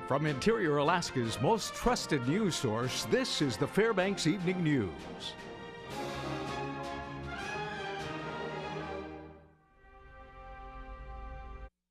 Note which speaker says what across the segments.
Speaker 1: From Interior Alaska's most trusted news source, this is the Fbx Evening News.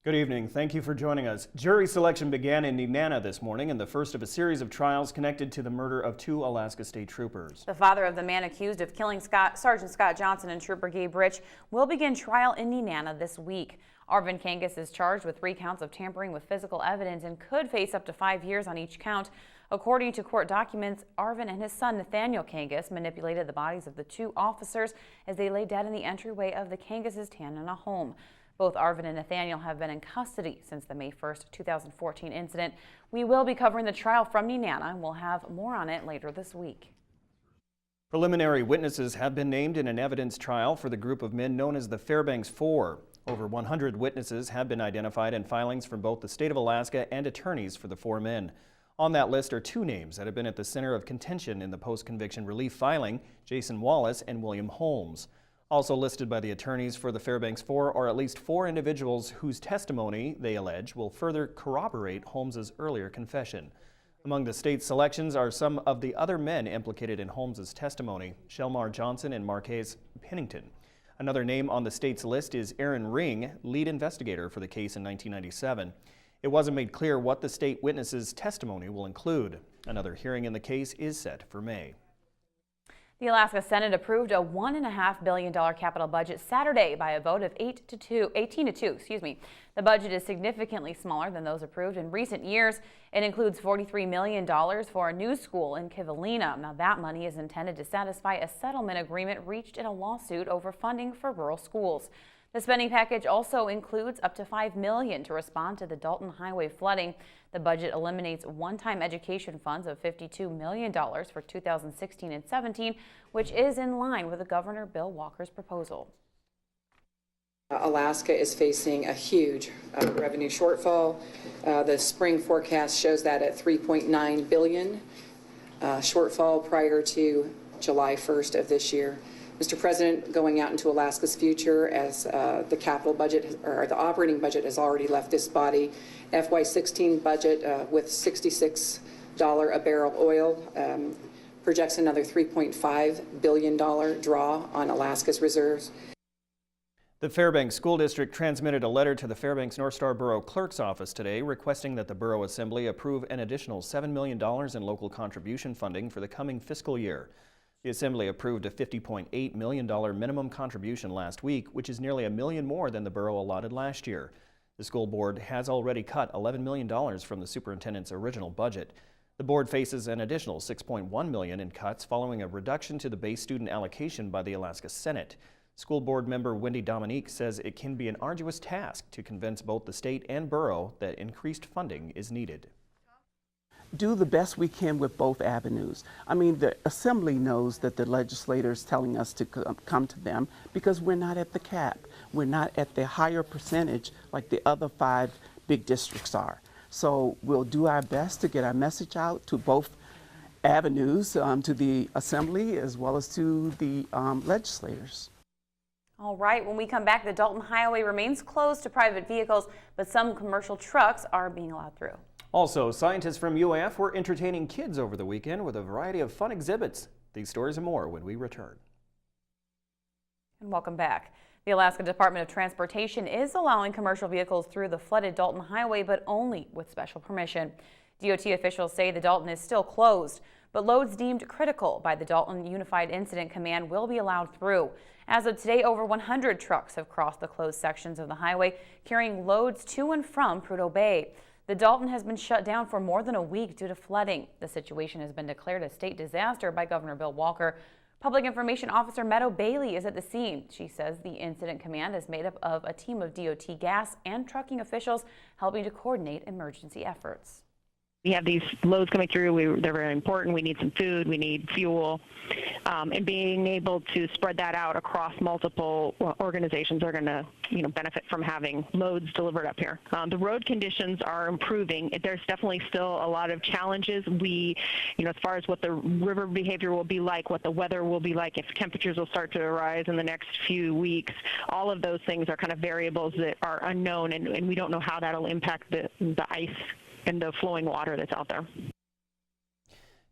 Speaker 2: Good evening. Thank you for joining us. Jury selection began in Nenana this morning in the first of a series of trials connected to the murder of 2 Alaska State Troopers.
Speaker 3: The father of the man accused of killing Sergeant Scott Johnson and Trooper Gabe Rich will begin trial in Nenana this week. Arvin Kangas is charged with 3 counts of tampering with physical evidence and could face up to 5 years on each count. According to court documents, Arvin and his son Nathaniel Kangas manipulated the bodies of the 2 officers as they lay dead in the entryway of the Kangas' Tanana home. Both Arvin and Nathaniel have been in custody since the May 1st, 2014 incident. We will be covering the trial from Nenana and we'll have more on it later this week.
Speaker 2: Preliminary witnesses have been named in an evidence trial for the group of men known as the Fbx 4. Over 100 witnesses have been identified in filings from both the state of Alaska and attorneys for the 4 men. On that list are 2 names that have been at the center of contention in the post-conviction relief filing, Jason Wallace and William Holmes. Also listed by the attorneys for the Fbx 4 are at least 4 individuals whose testimony, they allege, will further corroborate Holmes's earlier confession. Among the state's selections are some of the other men implicated in Holmes's testimony, Shelmar Johnson and Marquez Pennington. Another name on the state's list is Aaron Ring, lead investigator for the case in 1997. It wasn't made clear what the state witnesses' testimony will include. Another hearing in the case is set for May.
Speaker 3: The Alaska Senate approved a $1.5 billion capital budget Saturday by a vote of 18 to 2. The budget is significantly smaller than those approved in recent years. It includes $43 million for a new school in Kivalina. Now that money is intended to satisfy a settlement agreement reached in a lawsuit over funding for rural schools. The spending package also includes up to $5 million to respond to the Dalton Highway flooding. The budget eliminates one-time education funds of $52 million for 2016 and 17, which is in line with the Governor Bill Walker's proposal.
Speaker 4: Alaska is facing a huge revenue shortfall. The spring forecast shows that at $3.9 billion shortfall prior to July 1st of this year. Mr. President, going out into Alaska's future as the capital budget or the operating budget has already left this body, FY16 budget with $66 a barrel oil projects another $3.5 billion draw on Alaska's reserves.
Speaker 2: The Fairbanks School District transmitted a letter to the Fairbanks North Star Borough Clerk's office today requesting that the Borough Assembly approve an additional $7 million in local contribution funding for the coming fiscal year. The Assembly approved a $50.8 million minimum contribution last week, which is nearly $1 million more than the borough allotted last year. The school board has already cut $11 million from the superintendent's original budget. The board faces an additional $6.1 million in cuts following a reduction to the base student allocation by the Alaska Senate. School board member Wendy Dominique says it can be an arduous task to convince both the state and borough that increased funding is needed.
Speaker 5: Do the best we can with both avenues. I mean, the Assembly knows that the legislators telling us to come to them because we're not at the cap. We're not at the higher percentage like the other 5 big districts are. So we'll do our best to get our message out to both avenues, to the Assembly as well as to the legislators.
Speaker 3: All right, when we come back, the Dalton Highway remains closed to private vehicles, but some commercial trucks are being allowed through.
Speaker 2: Also, scientists from UAF were entertaining kids over the weekend with a variety of fun exhibits. These stories and more when we return.
Speaker 3: And welcome back. The Alaska Department of Transportation is allowing commercial vehicles through the flooded Dalton Highway, but only with special permission. DOT officials say the Dalton is still closed, but loads deemed critical by the Dalton Unified Incident Command will be allowed through. As of today, over 100 trucks have crossed the closed sections of the highway, carrying loads to and from Prudhoe Bay. The Dalton has been shut down for more than a week due to flooding. The situation has been declared a state disaster by Governor Bill Walker. Public Information Officer Meadow Bailey is at the scene. She says the Incident Command is made up of a team of DOT gas and trucking officials helping to coordinate emergency efforts.
Speaker 6: We have these loads coming through. They're very important. We need some food. We need fuel. And being able to spread that out across multiple organizations are going to, benefit from having loads delivered up here. The road conditions are improving. There's definitely still a lot of challenges. As far as what the river behavior will be like, what the weather will be like, if temperatures will start to rise in the next few weeks, all of those things are kind of variables that are unknown, and we don't know how that'll impact the ice the flowing water that's out there.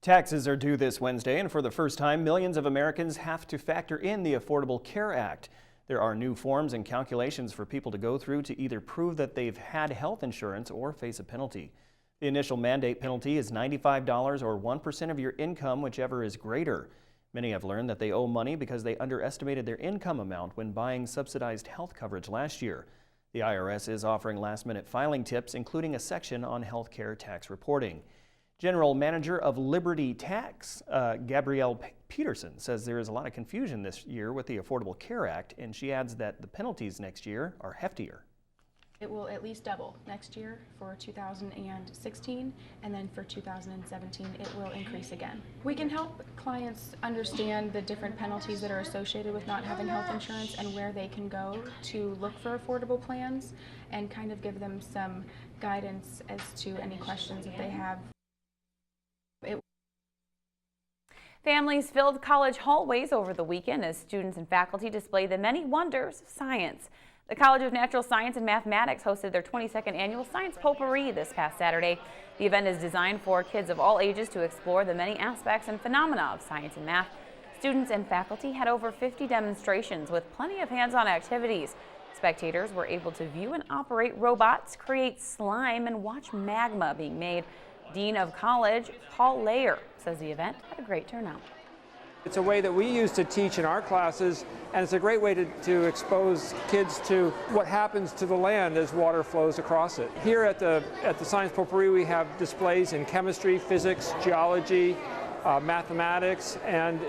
Speaker 2: Taxes are due this Wednesday, and for the first time, millions of Americans have to factor in the Affordable Care Act. There are new forms and calculations for people to go through to either prove that they've had health insurance or face a penalty. The initial mandate penalty is $95 or 1% of your income, whichever is greater. Many have learned that they owe money because they underestimated their income amount when buying subsidized health coverage last year. The IRS is offering last-minute filing tips, including a section on health care tax reporting. General Manager of Liberty Tax, Gabrielle Peterson, says there is a lot of confusion this year with the Affordable Care Act, and she adds that the penalties next year are heftier.
Speaker 7: It will at least double next year for 2016, and then for 2017 it will increase again. We can help clients understand the different penalties that are associated with not having health insurance and where they can go to look for affordable plans, and kind of give them some guidance as to any questions that they have.
Speaker 3: Families filled college hallways over the weekend as students and faculty displayed the many wonders of science. The College of Natural Science and Mathematics hosted their 22nd annual Science Potpourri this past Saturday. The event is designed for kids of all ages to explore the many aspects and phenomena of science and math. Students and faculty had over 50 demonstrations with plenty of hands-on activities. Spectators were able to view and operate robots, create slime, and watch magma being made. Dean of College, Paul Layer, says the event had a great turnout.
Speaker 8: It's a way that we use to teach in our classes, and it's a great way to expose kids to what happens to the land as water flows across it. Here at the Science Potpourri, we have displays in chemistry, physics, geology, mathematics, and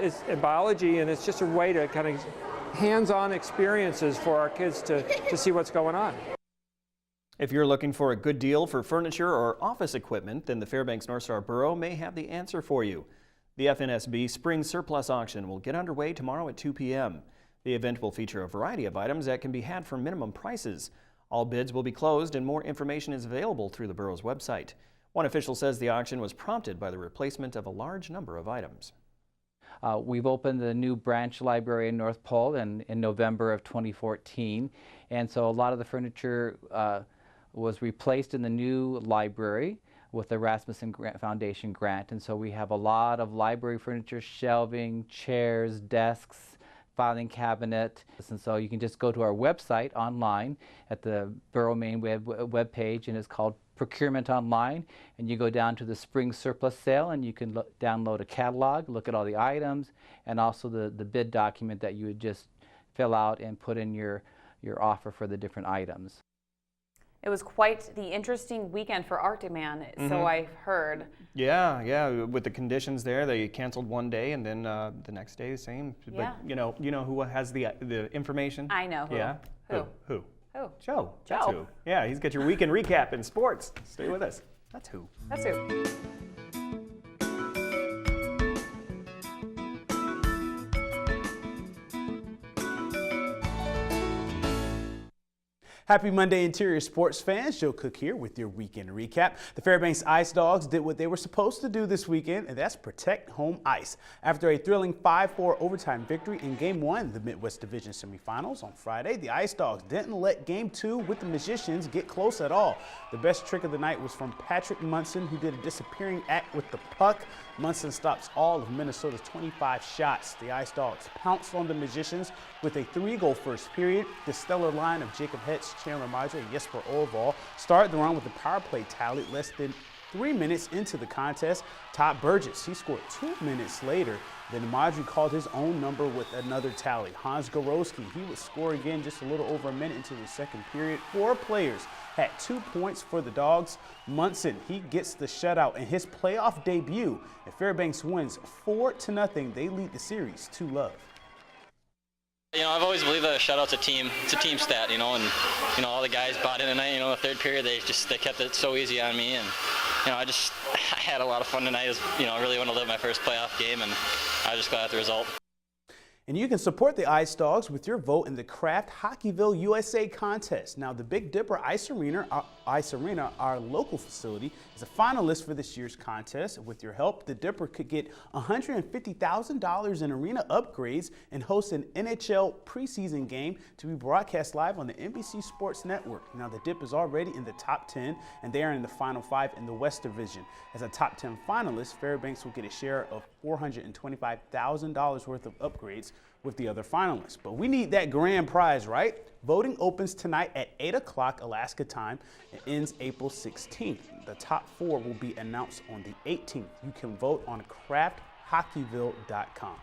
Speaker 8: biology, and it's just a way to kind of hands-on experiences for our kids to see what's going on.
Speaker 2: If you're looking for a good deal for furniture or office equipment, then the Fairbanks North Star Borough may have the answer for you. The FNSB Spring Surplus Auction will get underway tomorrow at 2 p.m. The event will feature a variety of items that can be had for minimum prices. All bids will be closed and more information is available through the borough's website. One official says the auction was prompted by the replacement of a large number of items.
Speaker 9: We've opened the new branch library in North Pole in November of 2014, and so a lot of the furniture was replaced in the new library with the Rasmussen Foundation grant, and so we have a lot of library furniture, shelving, chairs, desks, filing cabinet, and so you can just go to our website online at the Borough main web page, and it's called Procurement Online, and you go down to the Spring Surplus Sale and you can download a catalog, look at all the items, and also the bid document that you would just fill out and put in your offer for the different items.
Speaker 3: It was quite the interesting weekend for Art Demand, so I've heard.
Speaker 2: Yeah, with the conditions there, they canceled one day and then the next day the same.
Speaker 3: Yeah.
Speaker 2: But you know who has the information?
Speaker 3: I know who.
Speaker 2: Yeah.
Speaker 3: Who?
Speaker 2: Who?
Speaker 3: Joe.
Speaker 2: That's who. Yeah, he's got your weekend recap in sports. Stay with us. That's who.
Speaker 3: That's who.
Speaker 10: Happy Monday, Interior sports fans. Joe Cook here with your weekend recap. The Fairbanks Ice Dogs did what they were supposed to do this weekend, and that's protect home ice. After a thrilling 5-4 overtime victory in Game 1 of the Midwest Division semifinals on Friday, the Ice Dogs didn't let Game 2 with the Magicians get close at all. The best trick of the night was from Patrick Munson, who did a disappearing act with the puck. Munson stops all of Minnesota's 25 shots. The Ice Dogs pounced on the Magicians with a 3-goal first period. The stellar line of Jacob Hetz, Chandler Madre, and Jesper Orval started the run with a power play tally less than 3 minutes into the contest. Todd Burgess, he scored 2 minutes later. Then Madre called his own number with another tally. Hans Gorowski, he would score again just a little over a minute into the second period. 4 players had 2 points for the Dogs. Munson, he gets the shutout in his playoff debut. And Fairbanks wins 4-0. They lead the series 2-0.
Speaker 11: You know, I've always believed that a shutout's a team stat, you know, and, you know, all the guys bought in tonight. You know, the third period, they kept it so easy on me, and, you know, I had a lot of fun tonight. You know, I really want to live my first playoff game, and I was just glad at the result.
Speaker 10: And you can support the Ice Dogs with your vote in the Kraft Hockeyville USA contest. Now, the Big Dipper Ice Arena, our local facility, is a finalist for this year's contest. With your help, the Dipper could get $150,000 in arena upgrades and host an NHL preseason game to be broadcast live on the NBC Sports Network. Now, the Dip is already in the top 10, and they are in the Final 5 in the West Division. As a top 10 finalist, Fairbanks will get a share of $425,000 worth of upgrades with the other finalists. But we need that grand prize, right? Voting opens tonight at 8 o'clock Alaska time and ends April 16th. The top 4 will be announced on the 18th. You can vote on crafthockeyville.com.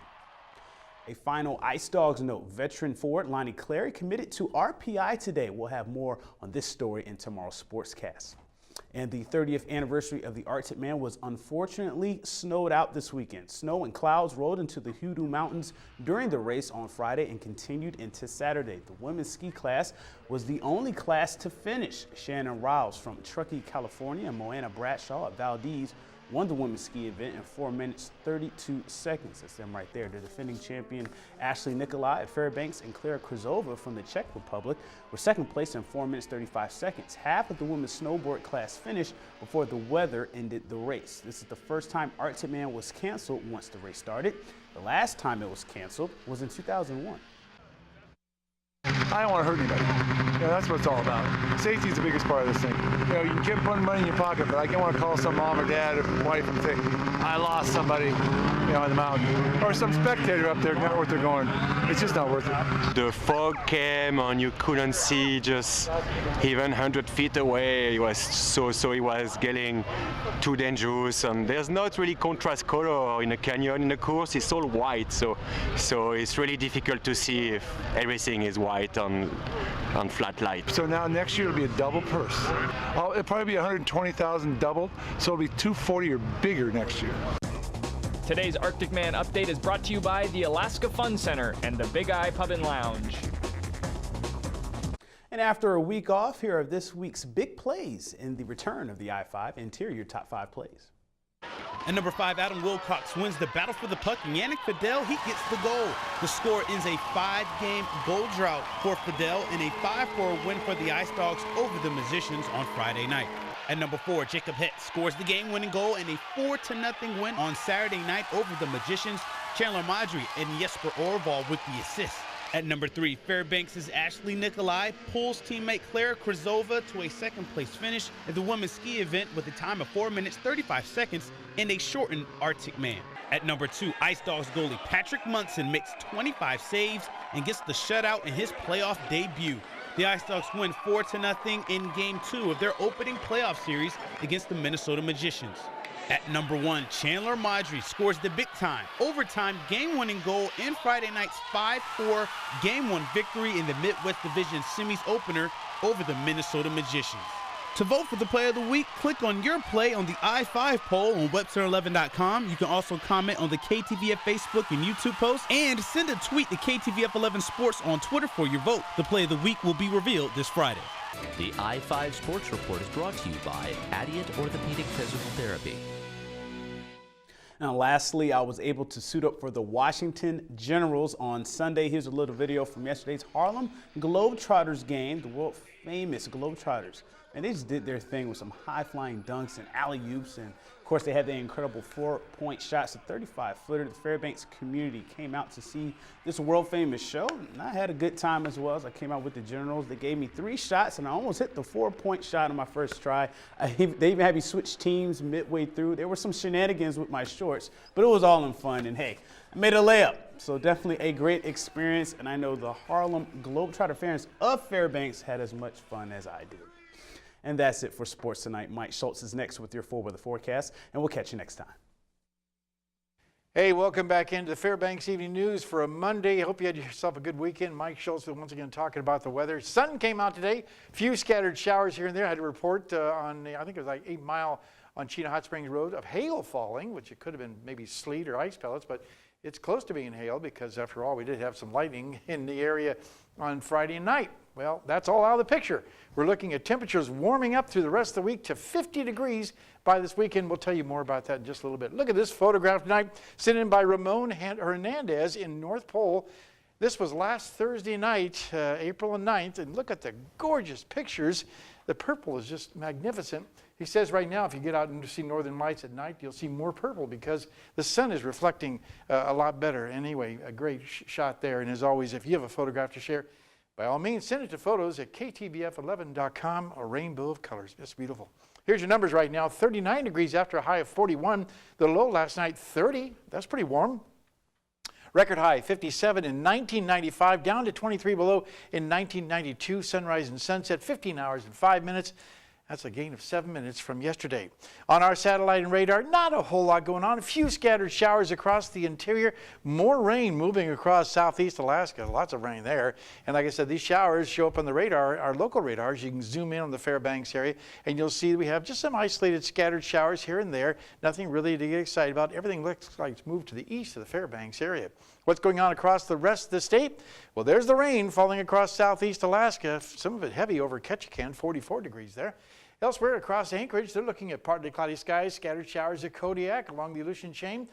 Speaker 10: A final Ice Dogs note, veteran forward Lonnie Clary committed to RPI today. We'll have more on this story in tomorrow's Sportscast. And the 30th anniversary of the Arctic Man was unfortunately snowed out this weekend. Snow and clouds rolled into the Hoodoo Mountains during the race on Friday and continued into Saturday. The women's ski class was the only class to finish. Shannon Riles from Truckee, California, and Moana Bradshaw at Valdez won the women's ski event in 4 minutes 32 seconds. That's them right there. The defending champion Ashley Nikolai at Fairbanks and Klara Krizova from the Czech Republic were second place in 4 minutes 35 seconds. Half of the women's snowboard class finished before the weather ended the race. This is the first time Arctic Man was canceled once the race started. The last time it was canceled was in 2001.
Speaker 12: I don't want to hurt anybody. That's what it's all about. Safety is the biggest part of this thing. You can keep putting money in your pocket, but I don't want to call some mom or dad or wife and say, I lost somebody, in the mountain. Or some spectator up there, not worth their going. It's just not worth it.
Speaker 13: The fog came and you couldn't see just even 100 feet away. It was so it was getting too dangerous, and there's not really contrast color in a canyon. In the course, it's all white, so it's really difficult to see if everything is white on flat light.
Speaker 12: So now next year it'll be a double purse. It'll probably be 120,000 double, so it'll be 240 or bigger next year.
Speaker 14: Today's Arctic Man update is brought to you by the Alaska Fun Center and the Big Eye Pub and Lounge.
Speaker 10: And after a week off, here are this week's big plays in the return of the I-5 Interior Top 5 plays.
Speaker 15: And number 5, Adam Wilcox wins the battle for the puck, and Yannick Fidel, he gets the goal. The score ends a 5-game goal drought for Fidel and a 5-4 win for the Ice Dogs over the Magicians on Friday night. At number 4, Jacob Hett scores the game-winning goal in a 4-0 win on Saturday night over the Magicians. Chandler Madry and Jesper Orval with the assist. At number 3, Fairbanks' Ashley Nikolai pulls teammate Klara Krizova to a second-place finish at the women's ski event with a time of 4 minutes 35 seconds and a shortened Arctic Man. At number 2, Ice Dogs goalie Patrick Munson makes 25 saves and gets the shutout in his playoff debut. The Ice Dogs win 4-0 in Game 2 of their opening playoff series against the Minnesota Magicians. At number 1, Chandler Madry scores the big-time, overtime, game-winning goal in Friday night's 5-4 Game 1 victory in the Midwest Division semis opener over the Minnesota Magicians. To vote for the Play of the Week, click on your play on the I-5 poll on Webster11.com. You can also comment on the KTVF Facebook and YouTube posts, and send a tweet to KTVF11 Sports on Twitter for your vote. The Play of the Week will be revealed this Friday.
Speaker 16: The I-5 Sports Report is brought to you by Adient Orthopedic Physical Therapy.
Speaker 10: Now, lastly, I was able to suit up for the Washington Generals on Sunday. Here's a little video from yesterday's Harlem Globetrotters game, the world-famous Globetrotters. And they just did their thing with some high-flying dunks and alley-oops. And, of course, they had the incredible 4-point shots, a 35-footer. The Fairbanks community came out to see this world-famous show. And I had a good time as well as I came out with the Generals. They gave me 3 shots, and I almost hit the 4-point shot on my first try. They even had me switch teams midway through. There were some shenanigans with my shorts, but it was all in fun. And, hey, I made a layup. So definitely a great experience, and I know the Harlem Globetrotter fans of Fairbanks had as much fun as I did. And that's it for sports tonight. Mike Schultz is next with your 4-weather forecast, and we'll catch you next time.
Speaker 17: Hey, welcome back into the Fbx Evening News for a Monday. Hope you had yourself a good weekend. Mike Schultz once again talking about the weather. Sun came out today. Few scattered showers here and there. I had a report on, I think it was like 8 Mile on Chena Hot Springs Road of hail falling, which it could have been maybe sleet or ice pellets, but it's close to being hail because after all, we did have some lightning in the area on Friday night. Well, that's all out of the picture. We're looking at temperatures warming up through the rest of the week to 50 degrees by this weekend. We'll tell you more about that in just a little bit. Look at this photograph tonight, sent in by Ramon Hernandez in North Pole. This was last Thursday night, April 9th, and look at the gorgeous pictures. The purple is just magnificent. He says right now, if you get out and see northern lights at night, you'll see more purple because the sun is reflecting a lot better. Anyway, a great shot there. And as always, if you have a photograph to share, by all means, send it to photos at ktbf11.com, a rainbow of colors. It's beautiful. Here's your numbers right now. 39 degrees after a high of 41. The low last night, 30. That's pretty warm. Record high, 57 in 1995, down to 23 below in 1992. Sunrise and sunset, 15 hours and 5 minutes. That's a gain of 7 minutes from yesterday. On our satellite and radar, not a whole lot going on. A few scattered showers across the interior. More rain moving across southeast Alaska. Lots of rain there. And like I said, these showers show up on the radar, our local radars. You can zoom in on the Fairbanks area, and you'll see we have just some isolated scattered showers here and there. Nothing really to get excited about. Everything looks like it's moved to the east of the Fairbanks area. What's going on across the rest of the state? Well, there's the rain falling across southeast Alaska. Some of it heavy over Ketchikan, 44 degrees there. Elsewhere across Anchorage, they're looking at partly cloudy skies, scattered showers at Kodiak along the Aleutian chain.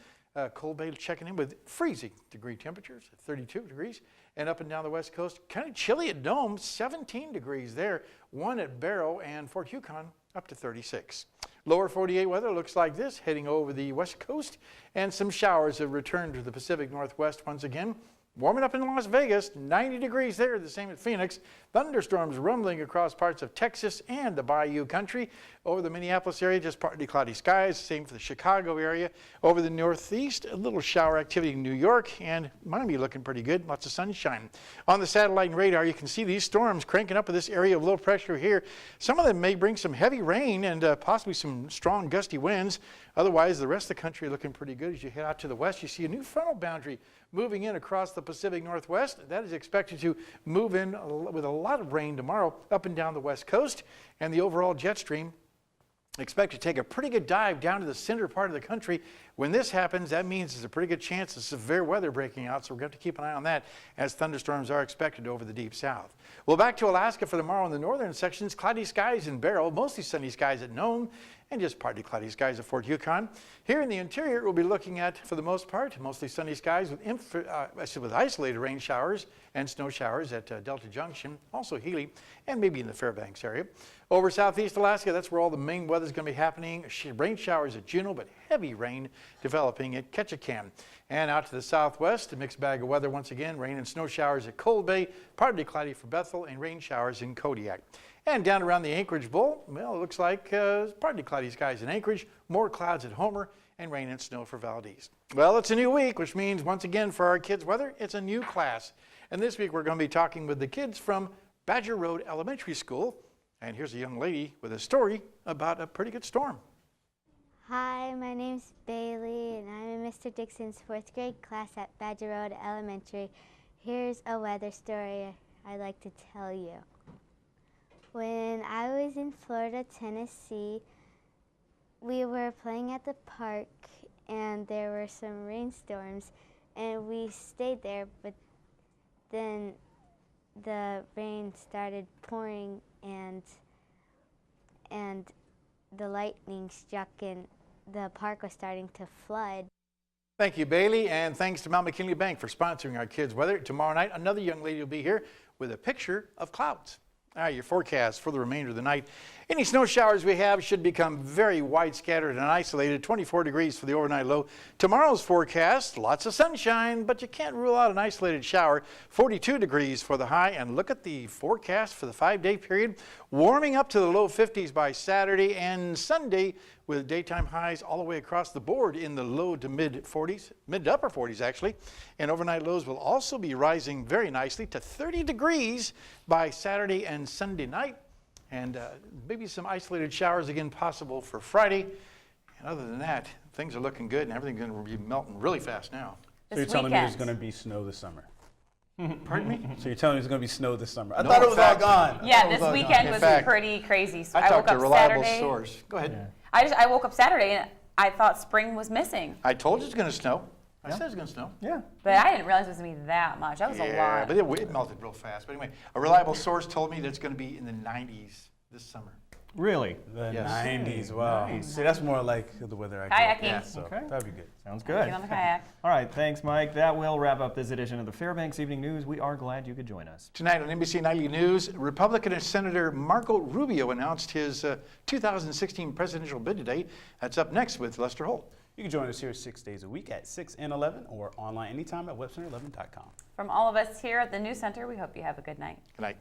Speaker 17: Cold Bay checking in with freezing degree temperatures at 32 degrees. And up and down the west coast, kind of chilly at Dome, 17 degrees there. 1 at Barrow and Fort Yukon up to 36. Lower 48 weather looks like this, heading over the west coast. And some showers have returned to the Pacific Northwest once again. Warming up in Las Vegas, 90 degrees there, the same at Phoenix. Thunderstorms rumbling across parts of Texas and the Bayou country. Over the Minneapolis area, just partly cloudy skies. Same for the Chicago area. Over the northeast, a little shower activity in New York, and Miami looking pretty good. Lots of sunshine. On the satellite and radar, you can see these storms cranking up in this area of low pressure here. Some of them may bring some heavy rain and possibly some strong gusty winds. Otherwise, the rest of the country looking pretty good. As you head out to the west, you see a new frontal boundary moving in across the Pacific Northwest. That is expected to move in with a lot of rain tomorrow up and down the west coast. And the overall jet stream expect to take a pretty good dive down to the center part of the country. When this happens, that means there's a pretty good chance of severe weather breaking out, so we're going to have to keep an eye on that as thunderstorms are expected over the deep south. Well, back to Alaska for tomorrow in the northern sections. Cloudy skies in Barrow, mostly sunny skies at Nome, and just partly cloudy skies at Fort Yukon. Here in the interior, we'll be looking at, for the most part, mostly sunny skies with isolated rain showers and snow showers at Delta Junction, also Healy, and maybe in the Fairbanks area. Over southeast Alaska, that's where all the main weather is going to be happening. Rain showers at Juneau, but heavy rain developing at Ketchikan. And out to the southwest, a mixed bag of weather once again. Rain and snow showers at Cold Bay, partly cloudy for Bethel, and rain showers in Kodiak. And down around the Anchorage Bowl, well, it looks like partly cloudy skies in Anchorage, more clouds at Homer, and rain and snow for Valdez. Well, it's a new week, which means once again for our kids' weather, it's a new class. And this week we're going to be talking with the kids from Badger Road Elementary School. And here's a young lady with a story about a pretty good storm.
Speaker 18: Hi, my name's Bailey, and I'm in Mr. Dixon's 4th grade class at Badger Road Elementary. Here's a weather story I'd like to tell you. When I was in Florida, Tennessee, we were playing at the park, and there were some rainstorms, and we stayed there, but then the rain started pouring, and the lightning struck, and the park was starting to flood.
Speaker 17: Thank you, Bailey, and thanks to Mount McKinley Bank for sponsoring our kids' weather. Tomorrow night, another young lady will be here with a picture of clouds. All right, your forecast for the remainder of the night. Any snow showers we have should become very wide scattered and isolated. 24 degrees for the overnight low. Tomorrow's forecast, lots of sunshine, but you can't rule out an isolated shower. 42 degrees for the high, and look at the forecast for the 5-day period. Warming up to the low 50s by Saturday and Sunday, with daytime highs all the way across the board in the low to mid 40s, mid to upper 40s actually. And overnight lows will also be rising very nicely to 30 degrees by Saturday and Sunday night. And maybe some isolated showers again possible for Friday. And other than that, things are looking good and everything's going to be melting really fast now.
Speaker 10: So you're telling me there's going to be snow this summer?
Speaker 17: Pardon me?
Speaker 10: So you're telling me there's going to be snow this summer? I
Speaker 17: No,
Speaker 10: thought it
Speaker 17: in
Speaker 10: was
Speaker 17: fact-
Speaker 10: all gone.
Speaker 3: Yeah, this weekend was pretty crazy. So
Speaker 17: I talked
Speaker 3: woke
Speaker 17: to
Speaker 3: up
Speaker 17: reliable
Speaker 3: Saturday.
Speaker 17: source. Go ahead.
Speaker 3: I woke up Saturday and I thought spring was missing.
Speaker 17: I told you it's going to snow. I said it was going to snow.
Speaker 2: Yeah.
Speaker 3: But I didn't realize it was going to be that much. That was a lot.
Speaker 17: But it melted real fast. But anyway, a reliable source told me that it's going to be in the 90s this summer.
Speaker 2: Really?
Speaker 10: The
Speaker 17: Yes.
Speaker 10: 90s, wow.
Speaker 2: Nice.
Speaker 10: See, that's more like the weather I
Speaker 3: Kayaking.
Speaker 10: grew up with, so
Speaker 2: Okay.
Speaker 10: that'd be good.
Speaker 2: Sounds
Speaker 3: Get
Speaker 2: good.
Speaker 3: on the kayak.
Speaker 2: All right, thanks, Mike. That will wrap up this edition of the Fairbanks Evening News. We are glad you could join us.
Speaker 17: Tonight on NBC Nightly News, Republican Senator Marco Rubio announced his 2016 presidential bid today. That's up next with Lester Holt.
Speaker 10: You can join us here 6 days a week at 6 and 11 or online anytime at webcenter11.com.
Speaker 3: From all of us here at the News Center, we hope you have a good night.
Speaker 17: Good night.